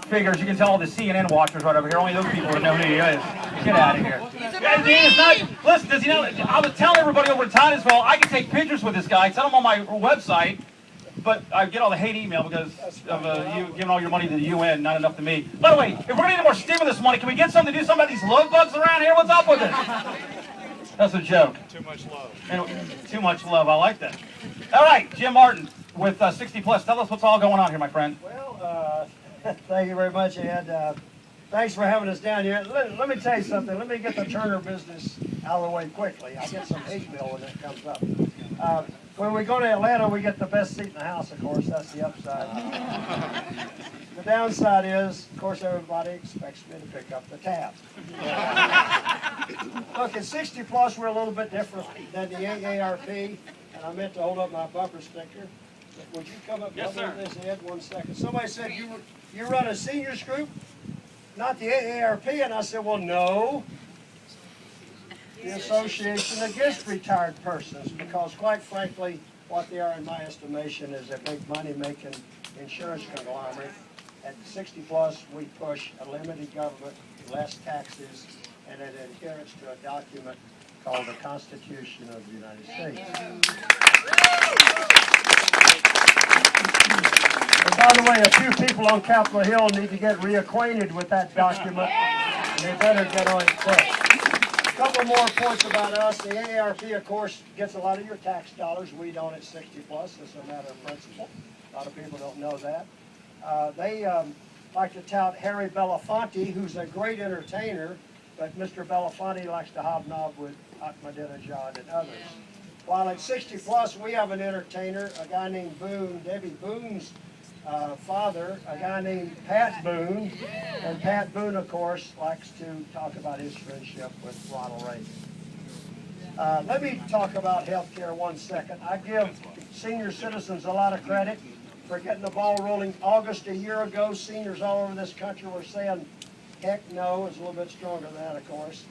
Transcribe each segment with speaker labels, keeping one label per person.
Speaker 1: Figures, you can tell all the CNN watchers right over here. Only those people would know who he is. Get out of here. He is not. Listen, does he know? I was telling everybody over in Titusville, I can take pictures with this guy. Send them on my website. But I get all the hate email because of you giving all your money to the UN, not enough to me. By the way, if we're going to need more stimulus money, can we get something to do something about these love bugs around here? What's up with it? That's a joke.
Speaker 2: Too much love.
Speaker 1: Too much love. I like that. All right, Jim Martin with 60 Plus. Tell us what's all going on here, my friend.
Speaker 3: Well, thank you very much, Ed. Thanks for having us down here. Let me tell you something. Let me get the Turner business out of the way quickly. I get some hate mail when that comes up. When we go to Atlanta, we get the best seat in the house, of course. That's the upside. The downside is, of course, everybody expects me to pick up the tab. Look, at 60 Plus, we're a little bit different than the AARP, and I meant to hold up my bumper sticker. Would you come up and hold this, Ed, 1 second? Somebody said, you run a seniors group, not the AARP, and I said, well, no. The Association Against Retired Persons, because quite frankly, what they are in my estimation is a big money-making insurance conglomerate. At 60 Plus, we push a limited government, less taxes, and an adherence to a document called the Constitution of the United States. And by the way, a few people on Capitol Hill need to get reacquainted with that document, and they better get on it quick. A couple more points about us. The AARP, of course, gets a lot of your tax dollars. We don't at 60 Plus. It's a matter of principle. A lot of people don't know that. They like to tout Harry Belafonte, who's a great entertainer, but Mr. Belafonte likes to hobnob with Ahmadinejad and others. While at 60 Plus, we have an entertainer, a guy named Boone, Debbie Boone's father, a guy named Pat Boone, and Pat Boone, of course, likes to talk about his friendship with Ronald Reagan. Let me talk about health care 1 second. I give senior citizens a lot of credit for getting the ball rolling. August a year ago, seniors all over this country were saying, heck no. It's a little bit stronger than that, of course.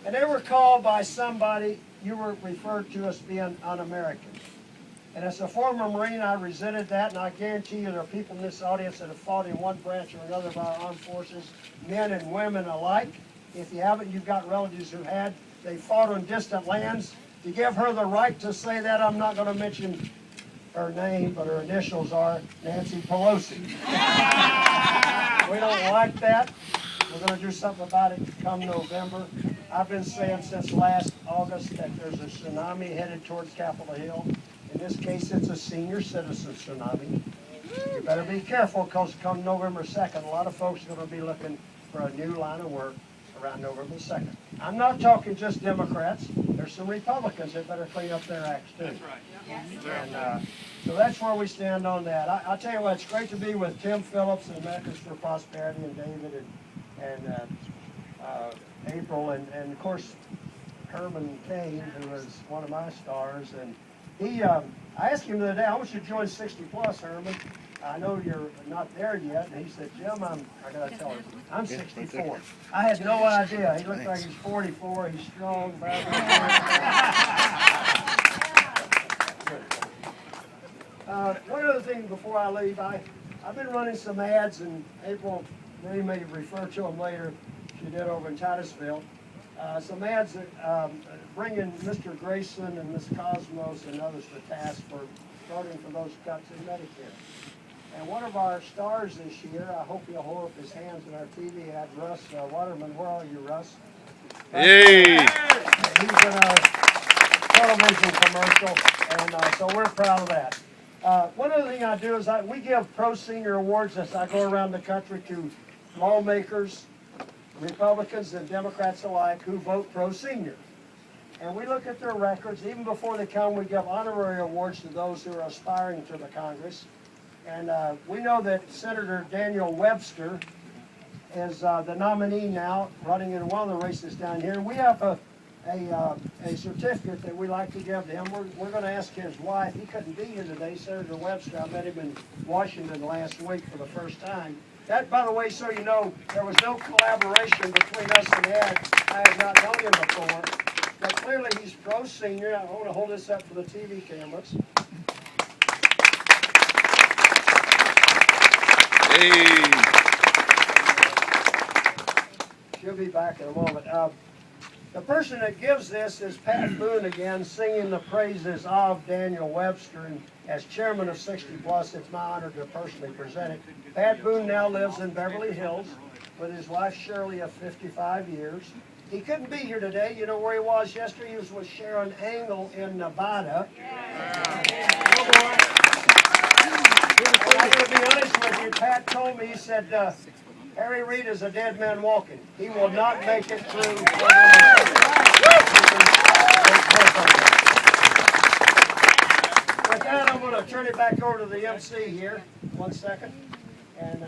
Speaker 3: And they were called by somebody, you were referred to as being un-American. And as a former Marine, I resented that, and I guarantee you there are people in this audience that have fought in one branch or another of our armed forces, men and women alike. If you haven't, you've got relatives who had. They fought on distant lands. To give her the right to say that, I'm not going to mention her name, but her initials are Nancy Pelosi. We don't like that. We're going to do something about it come November. I've been saying since last August that there's a tsunami headed towards Capitol Hill. In this case, it's a senior citizen tsunami. You better be careful because come November 2nd, a lot of folks are going to be looking for a new line of work around November 2nd. I'm not talking just Democrats. There's some Republicans that better clean up their acts too. That's right. And so that's where we stand on that. I'll tell you what, it's great to be with Tim Phillips and Americans for Prosperity and David and April and of course Herman Cain, who is one of my stars. And he, I asked him the other day, I want you to join 60 Plus, Herman. I know you're not there yet. And he said, Jim, I got to tell you, I'm 64. I had no idea. He looked like he's 44. He's strong. One other thing before I leave, I've been running some ads, and April, they may refer to them later. She did over in Titusville. Some ads that bringing Mr. Grayson and Ms. Cosmos and others to task for voting for those cuts in Medicare. And one of our stars this year, I hope he'll hold up his hands in our TV ad, Russ Waterman. Where are you, Russ?
Speaker 4: Hey!
Speaker 3: He's in our television commercial, and so we're proud of that. One other thing I do is we give Pro Senior Awards as I go around the country to lawmakers, Republicans and Democrats alike, who vote pro-senior. And we look at their records. Even before they come, we give honorary awards to those who are aspiring to the Congress. And we know that Senator Daniel Webster is the nominee now, running in one of the races down here. And we have a certificate that we like to give to him. We're going to ask his wife. He couldn't be here today, Senator Webster. I met him in Washington last week for the first time. That, by the way, so you know, there was no collaboration between us and Ed. I had not known him before. But clearly he's pro-senior. I want to hold this up for the TV cameras.
Speaker 4: Hey.
Speaker 3: She'll be back in a moment. The person that gives this is Pat Boone again, singing the praises of Daniel Webster. And as chairman of 60 Plus, it's my honor to personally present it. Pat Boone now lives in Beverly Hills with his wife Shirley of 55 years. He couldn't be here today. You know where he was yesterday? He was with Sharon Angle in Nevada. I'm going to be honest with you. Pat told me, he said, Harry Reid is a dead man walking. He will not make it through. With that, I'm going to turn it back over to the MC here. 1 second. And